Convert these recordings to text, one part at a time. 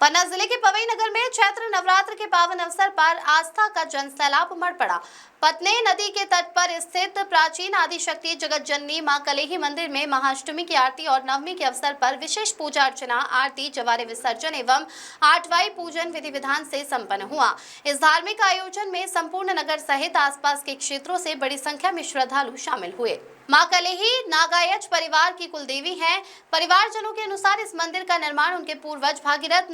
पन्ना जिले के पवई नगर में चैत्र नवरात्र के पावन अवसर पर आस्था का जनसैलाब उमड़ पड़ा। पतने नदी के तट पर स्थित प्राचीन आदिशक्ति जगत जननी मां कलेही मंदिर में महाअष्टमी की आरती और नवमी के अवसर पर विशेष पूजा अर्चना, आरती, जवारे विसर्जन एवं आठवाई पूजन विधि विधान से संपन्न हुआ। इस धार्मिक आयोजन में संपूर्ण नगर सहित आसपास के क्षेत्रों से बड़ी संख्या में श्रद्धालु शामिल हुए। मां कलेही नागायच परिवार की कुलदेवी हैं। परिवारजनों के अनुसार इस मंदिर का निर्माण उनके पूर्वज भागीरथ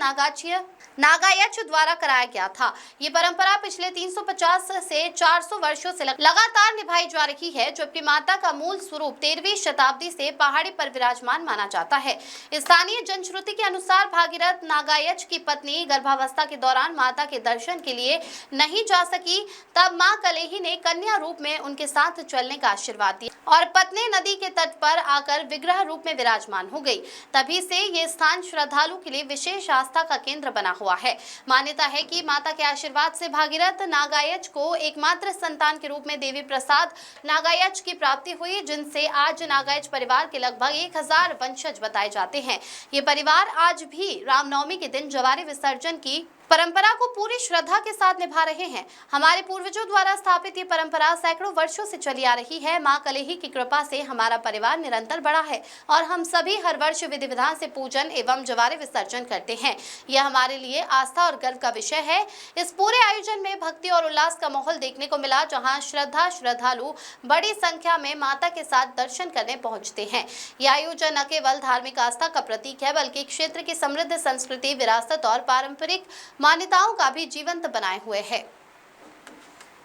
नागायच द्वारा कराया गया था। ये परंपरा पिछले 350 से 400 वर्षों से लगातार निभाई जा रही है, जबकि माता का मूल स्वरूप 13वीं शताब्दी से पहाड़ी पर विराजमान माना जाता है। स्थानीय जनश्रुति के अनुसार भागीरथ नागायच की पत्नी गर्भावस्था के दौरान माता के दर्शन के लिए नहीं जा सकी, तब मां कलेही ने कन्या रूप में उनके साथ चलने का आशीर्वाद दिया और पतने नदी के तट पर आकर विग्रह रूप में विराजमान हो गई। तभी से ये स्थान श्रद्धालु के लिए विशेष आस्था का केंद्र बना हुआ है। मान्यता है कि माता के आशीर्वाद से भागीरथ नागायच को एकमात्र संतान के रूप में देवी प्रसाद नागायच की प्राप्ति हुई, जिनसे आज नागायच परिवार के लगभग 1000 वंशज बताए जाते हैं। ये परिवार आज भी रामनवमी के दिन जवारे विसर्जन की परंपरा को पूरी श्रद्धा के साथ निभा रहे हैं। हमारे पूर्वजों द्वारा स्थापित ये परंपरा सैकड़ों वर्षों से चली आ रही है। मां कलेही की कृपा से हमारा परिवार निरंतर बढ़ा है और हम सभी हर वर्ष विधि विधान से पूजन एवं जवारे विसर्जन करते हैं। यह हमारे लिए आस्था और गर्व का विषय है। इस पूरे आयोजन में भक्ति और उल्लास का माहौल देखने को मिला, जहाँ श्रद्धालु बड़ी संख्या में माता के साथ दर्शन करने पहुँचते हैं। यह आयोजन न केवल धार्मिक आस्था का प्रतीक है, बल्कि क्षेत्र की समृद्ध संस्कृति, विरासत और पारंपरिक मान्यताओं का भी जीवंत बनाए हुए है।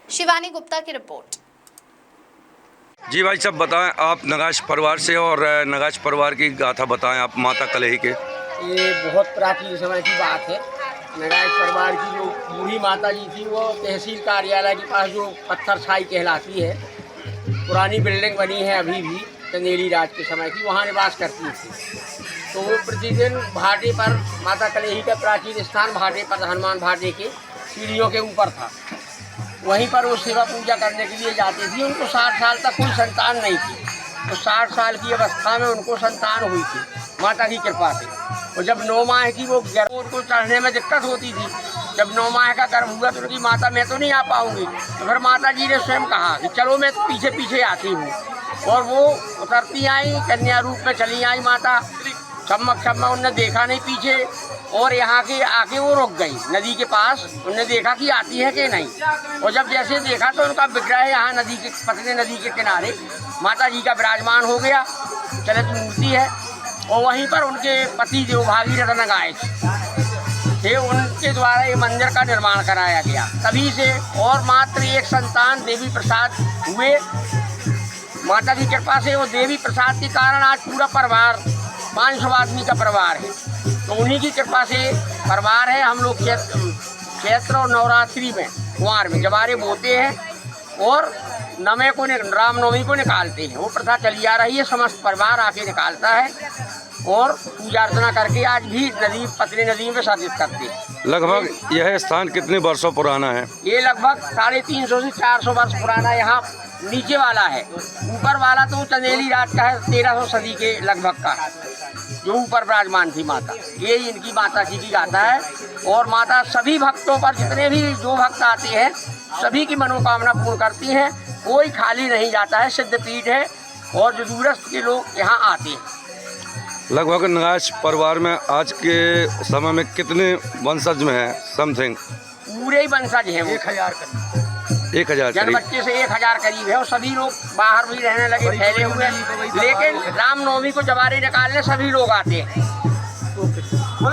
शिवानी गुप्ता की रिपोर्ट। जी भाई साहब, बताएं आप नगाश परिवार से और नगाश परिवार की गाथा बताएं आप माता कलेही के। ये बहुत प्राचीन समय की बात है। नगाश परिवार की जो बूढ़ी माता जी थी, वो तहसील कार्यालय के पास जो पत्थर छाई कहलाती है, पुरानी बिल्डिंग बनी है अभी भी चंदेली राज के समय की, वहाँ निवास करती थी। तो वो प्रतिदिन भाटे पर माता कलेही का प्राचीन स्थान भाटे पर हनुमान भाटे के सीढ़ियों के ऊपर था। वहीं पर वो सेवा पूजा करने के लिए जाती थी। उनको 60 साल तक कोई संतान नहीं थी, तो 60 साल की अवस्था में उनको संतान हुई थी माता की कृपा से। और जब 9 माह की वो गर्भ, उनको चढ़ने में दिक्कत होती थी। जब 9 माह का गर्भ हुआ तो उनकी माता मैं तो नहीं आ पाऊँगी, तो फिर माता जी ने स्वयं कहा कि चलो मैं पीछे पीछे आती हूँ। और वो उतरती आई, कन्या रूप में चली आई माता। चमक उनने देखा नहीं पीछे, और यहाँ के आके वो रुक गई नदी के पास। उनने देखा कि आती है कि नहीं, और जब जैसे देखा तो उनका विग्रह यहाँ नदी के पतने नदी के किनारे माता जी का विराजमान हो गया, चलित मूर्ति है। और वहीं पर उनके पति जो भागीरथ नागायच थे, उनके द्वारा ये मंदिर का निर्माण कराया गया। तभी से और मात्र एक संतान देवी प्रसाद हुए। माता की कृपा से वो देवी प्रसाद के कारण आज पूरा परिवार 500 आदमी का परिवार है। तो उन्हीं की कृपा से परिवार है। हम लोग चैत्र और नवरात्रि में कुंवार में जवारे बोते हैं और नवे को रामनवमी को निकालते हैं। वो प्रथा चली आ रही है, समस्त परिवार आके निकालता है और पूजा अर्चना करके आज भी पतनी नदी में विसर्जित करते हैं। लगभग यह स्थान कितने वर्षों पुराना है? ये लगभग 350 से 400 वर्ष पुराना यहाँ नीचे वाला है। ऊपर वाला तो चंदेली राज का है, 1300 सदी के लगभग का, जो ऊपर विराजमान थी माता। ये इनकी माता जी की गाथा है। और माता सभी भक्तों पर, जितने भी जो भक्त आते हैं, सभी की मनोकामना पूर्ण करती हैं। कोई खाली नहीं जाता है, सिद्ध पीठ है और जो दूरस्थ के लोग यहाँ आते हैं। लगभग नगाश परिवार में आज के समय में कितने वंशज में है? समथिंग पूरे ही वंशज हैं, 1000 जन बच्चे से 1000 करीब है। और सभी लोग बाहर भी रहने लगे, फैले हुए हैं। लेकिन रामनवमी को जवारे निकालने सभी लोग आते हैं।